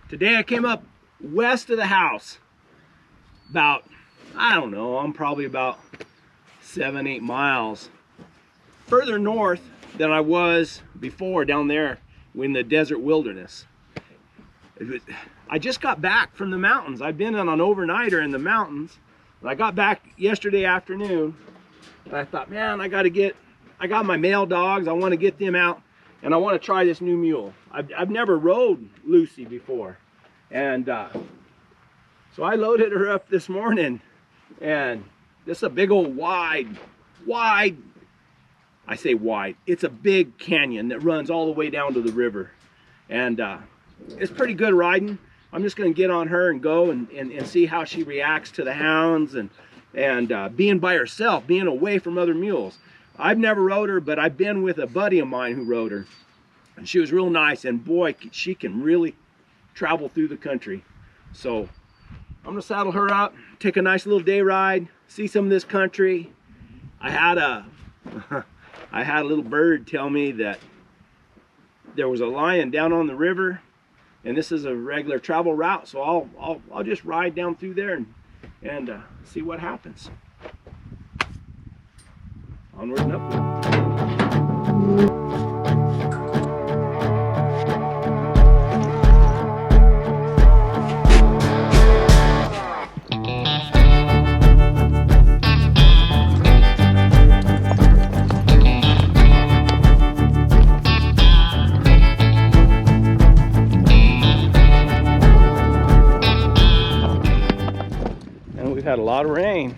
Today I came up west of the house, about, I don't know, I'm probably about 7-8 miles further north than I was before down there in the desert wilderness. I just got back from the mountains. I've been on an overnighter in the mountains. I got back yesterday afternoon and I thought, man, I got my male dogs, I want to get them out and I want to try this new mule. I've never rode Lucy before, and so I loaded her up this morning, and this is a big old wide, I say wide, it's a big canyon that runs all the way down to the river, and it's pretty good riding. I'm just going to get on her and go and see how she reacts to the hounds and being by herself, being away from other mules. I've never rode her, but I've been with a buddy of mine who rode her, and she was real nice, and boy, she can really travel through the country. So I'm gonna saddle her up, take a nice little day ride, see some of this country. I had a little bird tell me that there was a lion down on the river, and this is a regular travel route, so I'll just ride down through there and see what happens. Onward and upward. And we've had a lot of rain.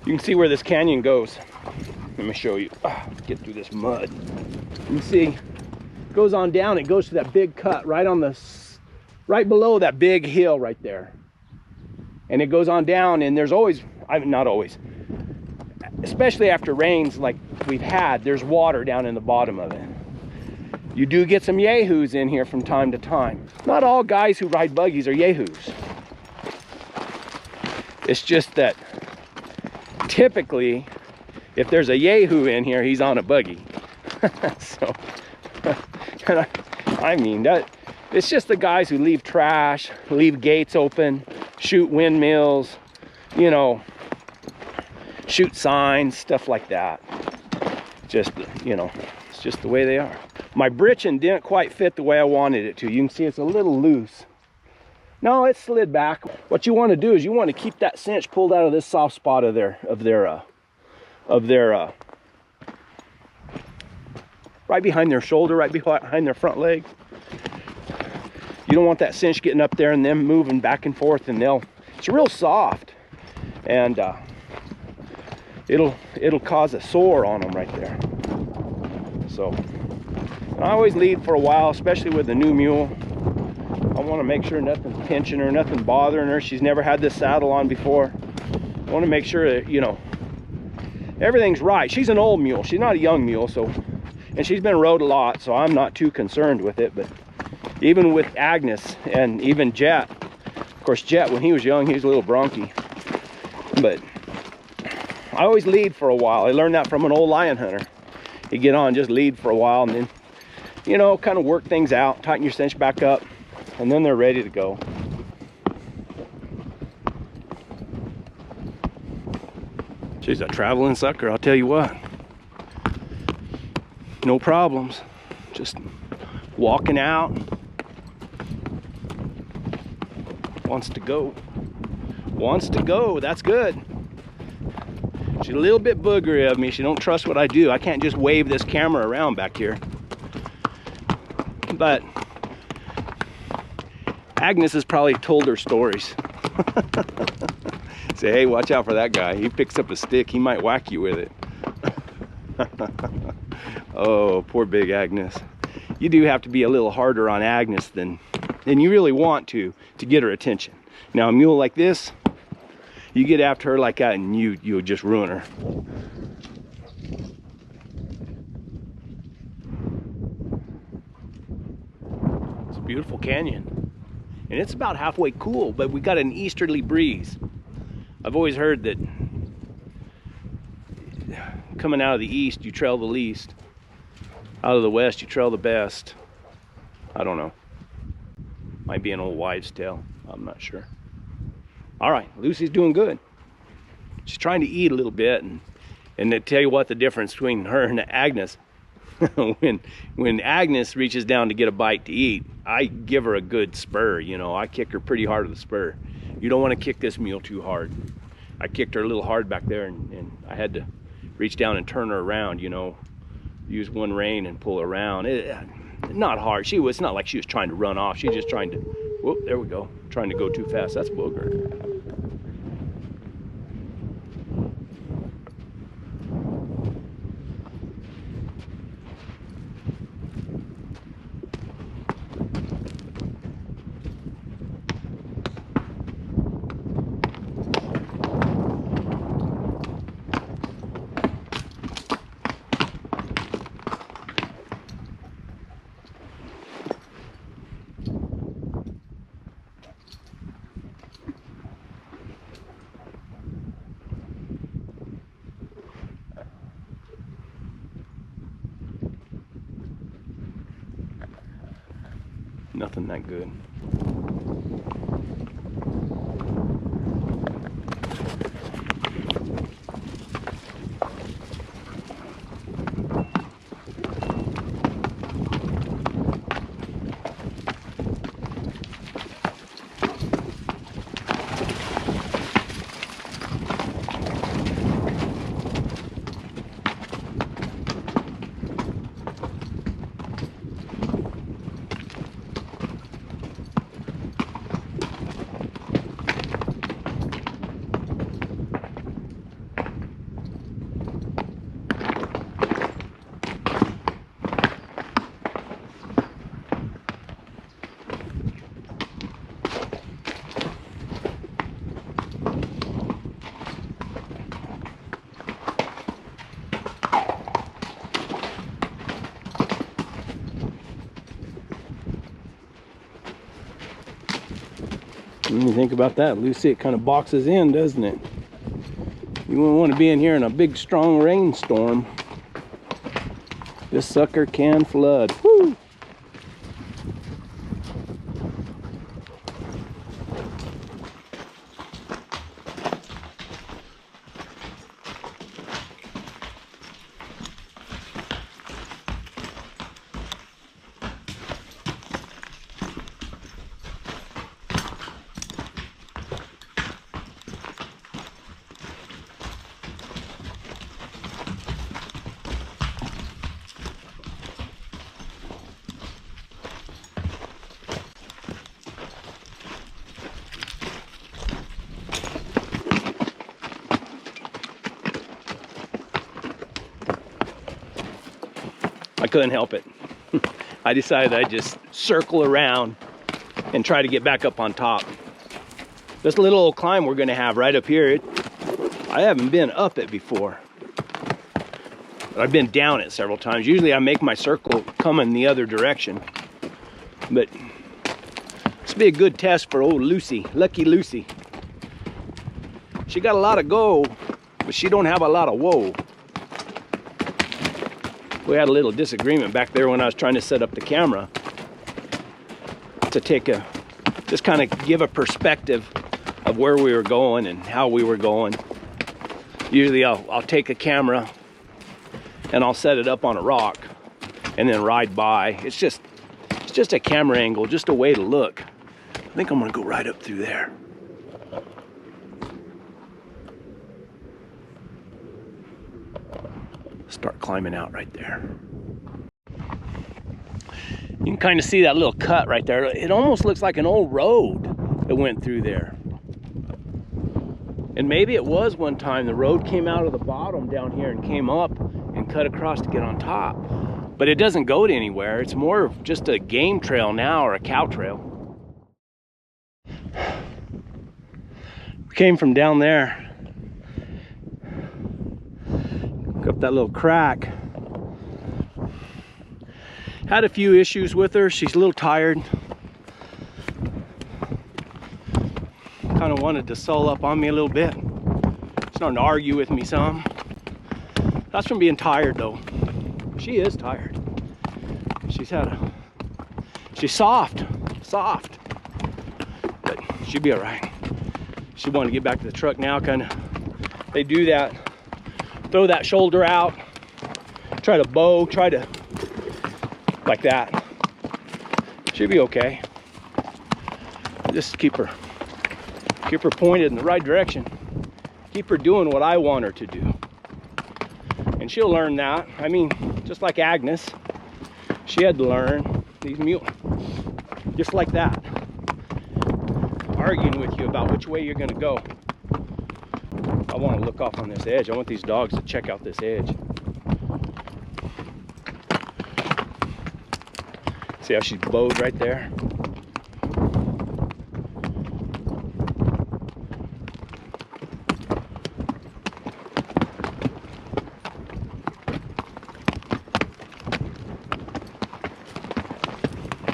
You can see where this canyon goes. Let me show you. Get through this mud. You can see, it goes on down. It goes to that big cut right below that big hill right there. And it goes on down, and there's always, not always, especially after rains like we've had, there's water down in the bottom of it. You do get some yahoos in here from time to time. Not all guys who ride buggies are yahoos. It's just that typically, if there's a yahoo in here, he's on a buggy. So, I mean, that it's just the guys who leave trash, leave gates open, shoot windmills, you know, shoot signs, stuff like that. Just, you know, it's just the way they are. My britchin didn't quite fit the way I wanted it to. You can see it's a little loose. No, it slid back. What you want to do is you want to keep that cinch pulled out of this soft spot of their right behind their shoulder, right behind their front leg. You don't want that cinch getting up there and them moving back and forth, and it's real soft, and it'll cause a sore on them right there. So I always lead for a while, especially with the new mule. I want to make sure nothing's pinching her, nothing bothering her. She's never had this saddle on before. I want to make sure that, you know, everything's right. She's an old mule. She's not a young mule, so, and she's been rode a lot, so I'm not too concerned with it. But even with Agnes and even Jet, of course, Jet, when he was young, he was a little bronky. But I always lead for a while. I learned that from an old lion hunter. You get on, just lead for a while, and then, you know, kind of work things out, tighten your cinch back up, and then they're ready to go. She's a traveling sucker, I'll tell you what. No problems. Just walking out. Wants to go. Wants to go, that's good. She's a little bit boogery of me. She don't trust what I do. I can't just wave this camera around back here. But Agnes has probably told her stories. Say, hey, watch out for that guy. He picks up a stick, he might whack you with it. Oh, poor big Agnes. You do have to be a little harder on Agnes than you really want to get her attention. Now, a mule like this, you get after her like that and you just ruin her. It's a beautiful canyon. And it's about halfway cool, but we got an easterly breeze. I've always heard that coming out of the east, you travel the least. Out of the west, you trail the best. I don't know. Might be an old wives' tale. I'm not sure. All right, Lucy's doing good. She's trying to eat a little bit, and to tell you what the difference between her and Agnes, when Agnes reaches down to get a bite to eat, I give her a good spur. You know, I kick her pretty hard with a spur. You don't want to kick this mule too hard. I kicked her a little hard back there, and I had to reach down and turn her around, you know, use one rein and pull her around. Not hard. It's not like she was trying to run off. She's just trying to, whoop, there we go. Trying to go too fast. That's Booger. Nothing that good. When you think about that, Lucy, it kind of boxes in, doesn't it? You wouldn't want to be in here in a big, strong rainstorm. This sucker can flood. Woo! I couldn't help it. I decided I'd just circle around and try to get back up on top. This little old climb we're gonna have right up here, I haven't been up it before. But I've been down it several times. Usually I make my circle come in the other direction. But this will be a good test for old Lucy, Lucky Lucy. She got a lot of go, but she don't have a lot of whoa. We had a little disagreement back there when I was trying to set up the camera to just kind of give a perspective of where we were going and how we were going. Usually I'll take a camera and I'll set it up on a rock and then ride by. It's just a camera angle, just a way to look. I think I'm gonna go right up through there. Start climbing out right there. You can kind of see that little cut right there. It almost looks like an old road that went through there. And maybe it was one time the road came out of the bottom down here and came up and cut across to get on top. But it doesn't go to anywhere. It's more of just a game trail now, or a cow trail. We came from down there. Up that little crack. Had a few issues with her. She's a little tired. Kind of wanted to sull up on me a little bit. Starting to argue with me some. That's from being tired though. She is tired. she's soft, but she'll be all right. She wanted to get back to the truck now, kind of. They do that, throw that shoulder out, try to bow, like that. She'll be okay. Just keep her pointed in the right direction. Keep her doing what I want her to do. And she'll learn that. I mean, just like Agnes, she had to learn these mules, just like that. Arguing with you about which way you're gonna go. I want to look off on this edge. I want these dogs to check out this edge. See how she's bowed right there?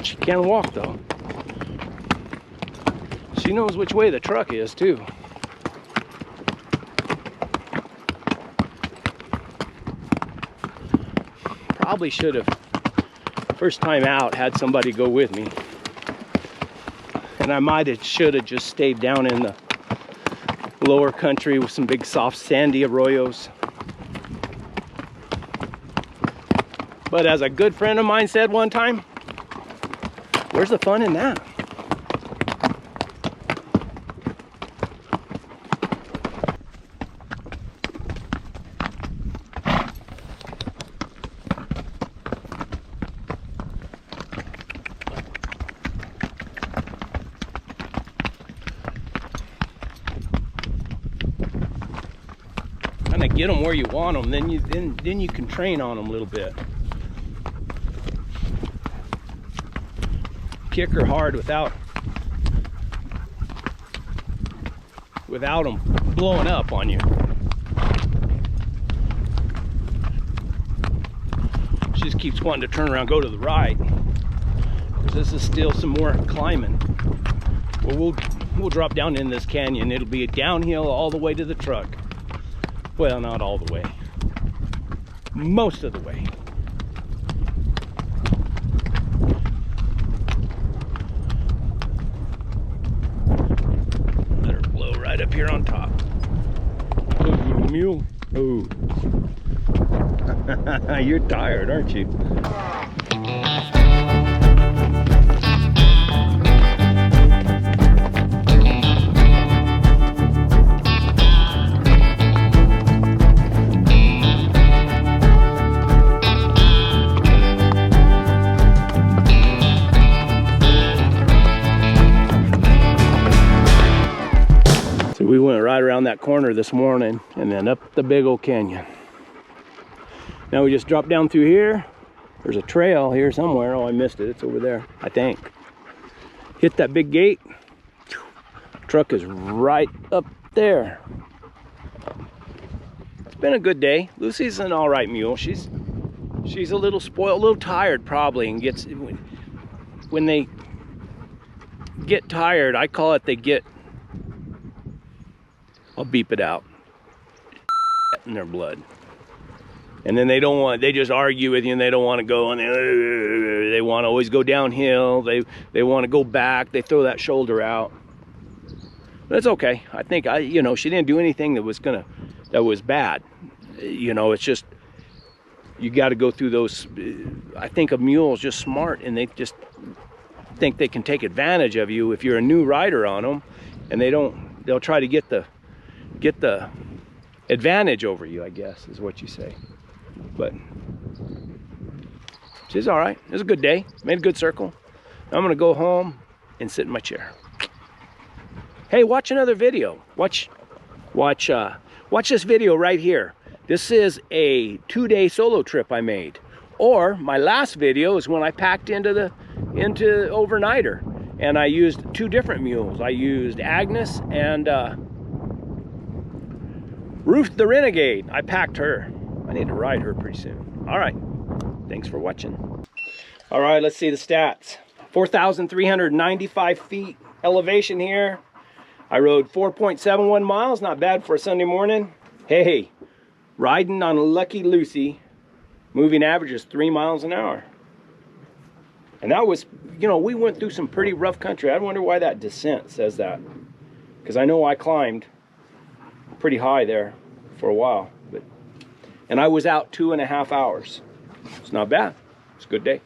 She can walk though. She knows which way the truck is too. Probably should have, first time out, had somebody go with me. And I should have just stayed down in the lower country with some big soft sandy arroyos. But as a good friend of mine said one time, where's the fun in that? Kind of get them where you want them, then you can train on them a little bit. Kick her hard without them blowing up on you. She just keeps wanting to turn around, go to the right, because this is still some more climbing. Well, we'll drop down in this canyon. It'll be a downhill all the way to the truck. Well, not all the way. Most of the way. Let her blow right up here on top. Ooh, mule. Ooh. You're tired, aren't you? We went right around that corner this morning and then up the big old canyon. Now we just dropped down through here. There's a trail here somewhere. Oh, I missed it. It's over there, I think. Hit that big gate. Truck is right up there. It's been a good day. Lucy's an all right mule. She's a little spoiled, a little tired probably, and gets, when they get tired, I call it they get, I'll beep it out, in their blood. And then they just argue with you and they don't want to go, and they want to always go downhill. They want to go back. They throw that shoulder out. But it's okay. I think she didn't do anything that was bad. It's just, you got to go through those. I think a mule is just smart, and they just think they can take advantage of you if you're a new rider on them, and they'll try to get the advantage over you, I guess is what you say. But she's all right. It was a good day. Made a good circle. I'm gonna go home and sit in my chair. Hey, watch another video. Watch this video right here. This is a 2-day solo trip I made. Or my last video is when I packed into overnighter, and I used 2 different mules. I used Agnes and Ruth the Renegade. I packed her. I need to ride her pretty soon. All right, thanks for watching. All right, let's see the stats. 4,395 feet elevation here. I rode 4.71 miles, not bad for a Sunday morning. Hey, riding on Lucky Lucy, moving average is 3 miles an hour. And that was, you know, we went through some pretty rough country. I wonder why that descent says that. Because I know I climbed pretty high there for a while. And I was out 2.5 hours. It's not bad. It's a good day.